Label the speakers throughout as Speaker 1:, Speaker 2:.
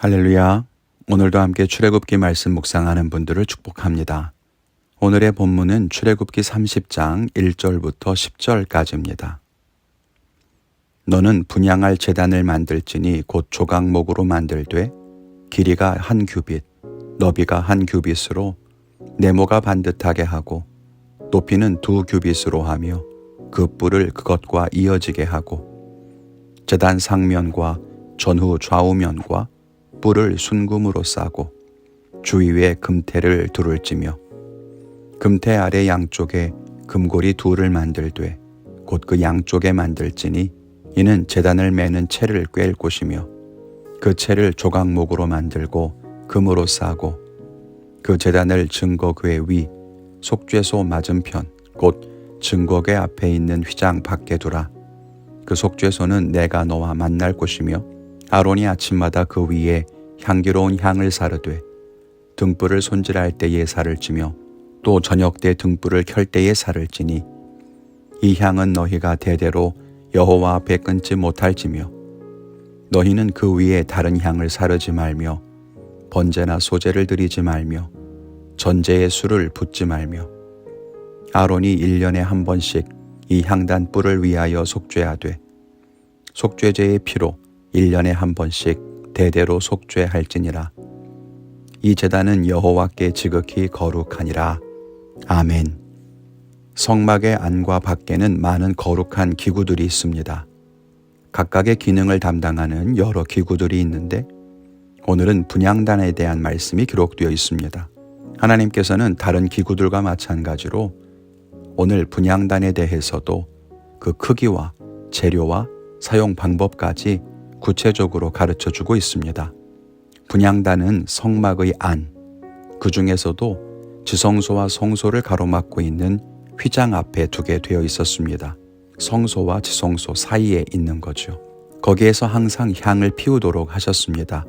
Speaker 1: 할렐루야. 오늘도 함께 출애굽기 말씀 묵상하는 분들을 축복합니다. 오늘의 본문은 출애굽기 30장 1절부터 10절까지입니다. 너는 분향할 제단을 만들지니 곧 조각목으로 만들되 길이가 1규빗, 너비가 1규빗으로 네모가 반듯하게 하고 높이는 2규빗으로 하며 그 뿔을 그것과 이어지게 하고 제단 상면과 전후 좌우면과 뿔을 순금으로 싸고 주위에 금태를 두를지며 금태 아래 양쪽에 금고리 둘을 만들되 곧 그 양쪽에 만들지니 이는 제단을 매는 채를 꿰일 곳이며 그 채를 조각목으로 만들고 금으로 싸고 그 제단을 증거궤 위 속죄소 맞은편 곧 증거궤 앞에 있는 휘장 밖에 두라. 그 속죄소는 내가 너와 만날 곳이며 아론이 아침마다 그 위에 향기로운 향을 사르되 등불을 손질할 때에 살을 찌며 또 저녁 때 등불을 켤 때에 살을 찌니 이 향은 너희가 대대로 여호와 앞에 끊지 못할지며 너희는 그 위에 다른 향을 사르지 말며 번제나 소제를 드리지 말며 전제에 술을 붓지 말며 아론이 1년에 한 번씩 이 향단 뿔을 위하여 속죄하되 속죄제의 피로 1년에 한 번씩 대대로 속죄할지니라. 이 제단은 여호와께 지극히 거룩하니라. 아멘. 성막의 안과 밖에는 많은 거룩한 기구들이 있습니다. 각각의 기능을 담당하는 여러 기구들이 있는데 오늘은 분향단에 대한 말씀이 기록되어 있습니다. 하나님께서는 다른 기구들과 마찬가지로 오늘 분향단에 대해서도 그 크기와 재료와 사용 방법까지 구체적으로 가르쳐주고 있습니다. 분향단은 성막의 안, 그 중에서도 지성소와 성소를 가로막고 있는 휘장 앞에 두게 되어 있었습니다. 성소와 지성소 사이에 있는 거죠. 거기에서 항상 향을 피우도록 하셨습니다.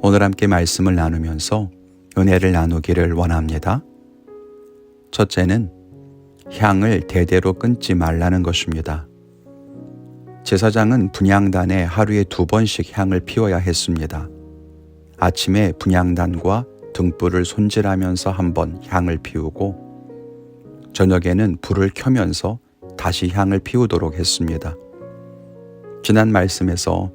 Speaker 1: 오늘 함께 말씀을 나누면서 은혜를 나누기를 원합니다. 첫째는 향을 대대로 끊지 말라는 것입니다. 제사장은 분향단에 하루에 2번씩 향을 피워야 했습니다. 아침에 분향단과 등불을 손질하면서 한 번 향을 피우고 저녁에는 불을 켜면서 다시 향을 피우도록 했습니다. 지난 말씀에서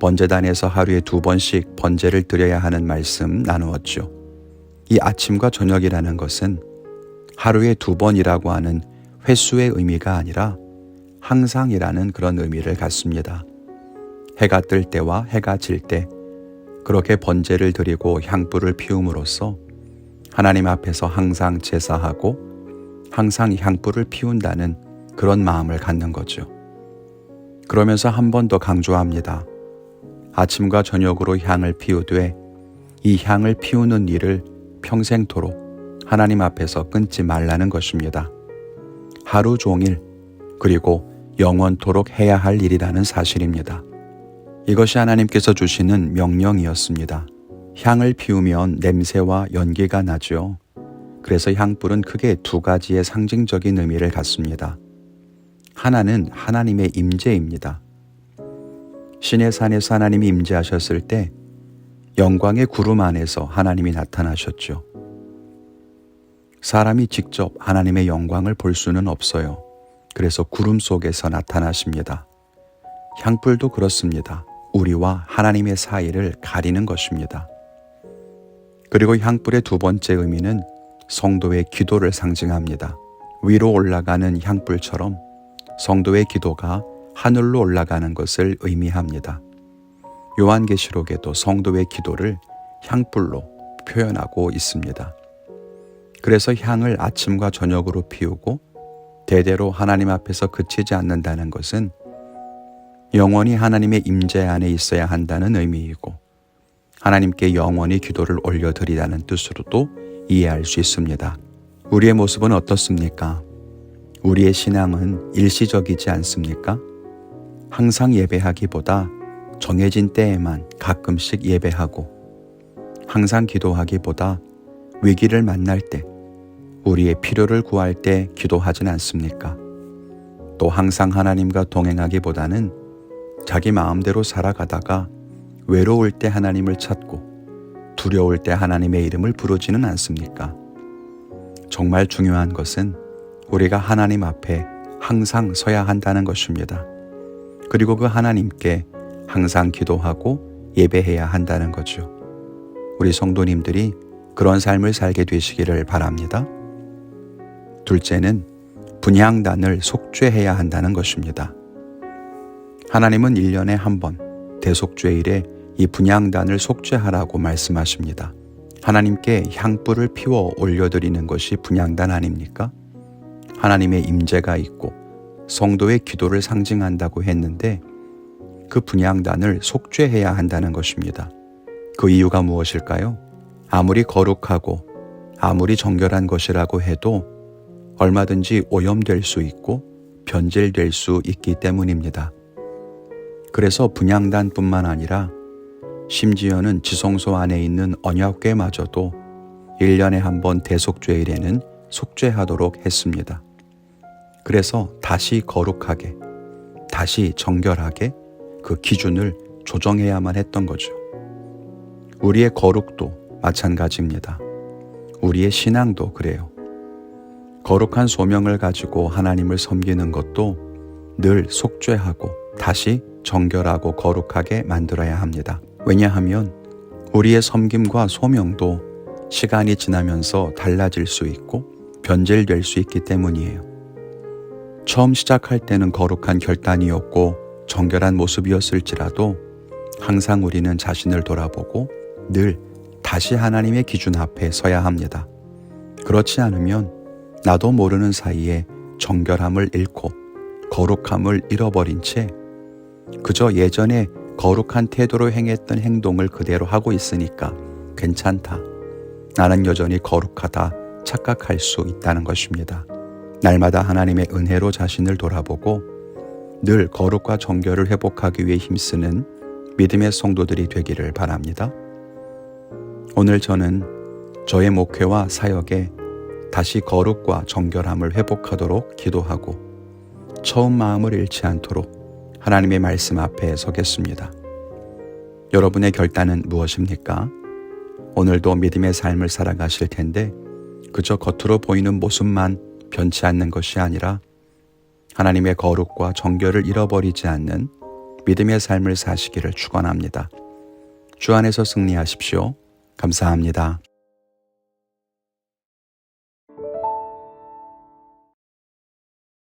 Speaker 1: 번제단에서 하루에 2번씩 번제를 드려야 하는 말씀 나누었죠. 이 아침과 저녁이라는 것은 하루에 2번이라고 하는 횟수의 의미가 아니라 항상이라는 그런 의미를 갖습니다. 해가 뜰 때와 해가 질 때 그렇게 번제를 드리고 향불을 피움으로써 하나님 앞에서 항상 제사하고 항상 향불을 피운다는 그런 마음을 갖는 거죠. 그러면서 한 번 더 강조합니다. 아침과 저녁으로 향을 피우되 이 향을 피우는 일을 평생토록 하나님 앞에서 끊지 말라는 것입니다. 하루 종일 그리고 영원토록 해야 할 일이라는 사실입니다. 이것이 하나님께서 주시는 명령이었습니다. 향을 피우면 냄새와 연기가 나죠. 그래서 향불은 크게 2가지의 상징적인 의미를 갖습니다. 하나는 하나님의 임재입니다. 시내산에서 하나님이 임재하셨을 때 영광의 구름 안에서 하나님이 나타나셨죠. 사람이 직접 하나님의 영광을 볼 수는 없어요. 그래서 구름 속에서 나타나십니다. 향불도 그렇습니다. 우리와 하나님의 사이를 가리는 것입니다. 그리고 향불의 2번째 의미는 성도의 기도를 상징합니다. 위로 올라가는 향불처럼 성도의 기도가 하늘로 올라가는 것을 의미합니다. 요한계시록에도 성도의 기도를 향불로 표현하고 있습니다. 그래서 향을 아침과 저녁으로 피우고 대대로 하나님 앞에서 그치지 않는다는 것은 영원히 하나님의 임재 안에 있어야 한다는 의미이고 하나님께 영원히 기도를 올려드리라는 뜻으로도 이해할 수 있습니다. 우리의 모습은 어떻습니까? 우리의 신앙은 일시적이지 않습니까? 항상 예배하기보다 정해진 때에만 가끔씩 예배하고 항상 기도하기보다 위기를 만날 때 우리의 필요를 구할 때 기도하진 않습니까? 또 항상 하나님과 동행하기보다는 자기 마음대로 살아가다가 외로울 때 하나님을 찾고 두려울 때 하나님의 이름을 부르지는 않습니까? 정말 중요한 것은 우리가 하나님 앞에 항상 서야 한다는 것입니다. 그리고 그 하나님께 항상 기도하고 예배해야 한다는 거죠. 우리 성도님들이 그런 삶을 살게 되시기를 바랍니다. 둘째는 분향단을 속죄해야 한다는 것입니다. 하나님은 1년에 한 번 대속죄일에 이 분향단을 속죄하라고 말씀하십니다. 하나님께 향불을 피워 올려드리는 것이 분향단 아닙니까? 하나님의 임재가 있고 성도의 기도를 상징한다고 했는데 그 분향단을 속죄해야 한다는 것입니다. 그 이유가 무엇일까요? 아무리 거룩하고 아무리 정결한 것이라고 해도 얼마든지 오염될 수 있고 변질될 수 있기 때문입니다. 그래서 분향단뿐만 아니라 심지어는 지성소 안에 있는 언약궤마저도 1년에 한 번 대속죄일에는 속죄하도록 했습니다. 그래서 다시 거룩하게, 다시 정결하게 그 기준을 조정해야만 했던 거죠. 우리의 거룩도 마찬가지입니다. 우리의 신앙도 그래요. 거룩한 소명을 가지고 하나님을 섬기는 것도 늘 속죄하고 다시 정결하고 거룩하게 만들어야 합니다. 왜냐하면 우리의 섬김과 소명도 시간이 지나면서 달라질 수 있고 변질될 수 있기 때문이에요. 처음 시작할 때는 거룩한 결단이었고 정결한 모습이었을지라도 항상 우리는 자신을 돌아보고 늘 다시 하나님의 기준 앞에 서야 합니다. 그렇지 않으면 나도 모르는 사이에 정결함을 잃고 거룩함을 잃어버린 채 그저 예전에 거룩한 태도로 행했던 행동을 그대로 하고 있으니까 괜찮다. 나는 여전히 거룩하다 착각할 수 있다는 것입니다. 날마다 하나님의 은혜로 자신을 돌아보고 늘 거룩과 정결을 회복하기 위해 힘쓰는 믿음의 성도들이 되기를 바랍니다. 오늘 저는 저의 목회와 사역에 다시 거룩과 정결함을 회복하도록 기도하고 처음 마음을 잃지 않도록 하나님의 말씀 앞에 서겠습니다. 여러분의 결단은 무엇입니까? 오늘도 믿음의 삶을 살아가실 텐데 그저 겉으로 보이는 모습만 변치 않는 것이 아니라 하나님의 거룩과 정결을 잃어버리지 않는 믿음의 삶을 사시기를 축원합니다. 주 안에서 승리하십시오. 감사합니다.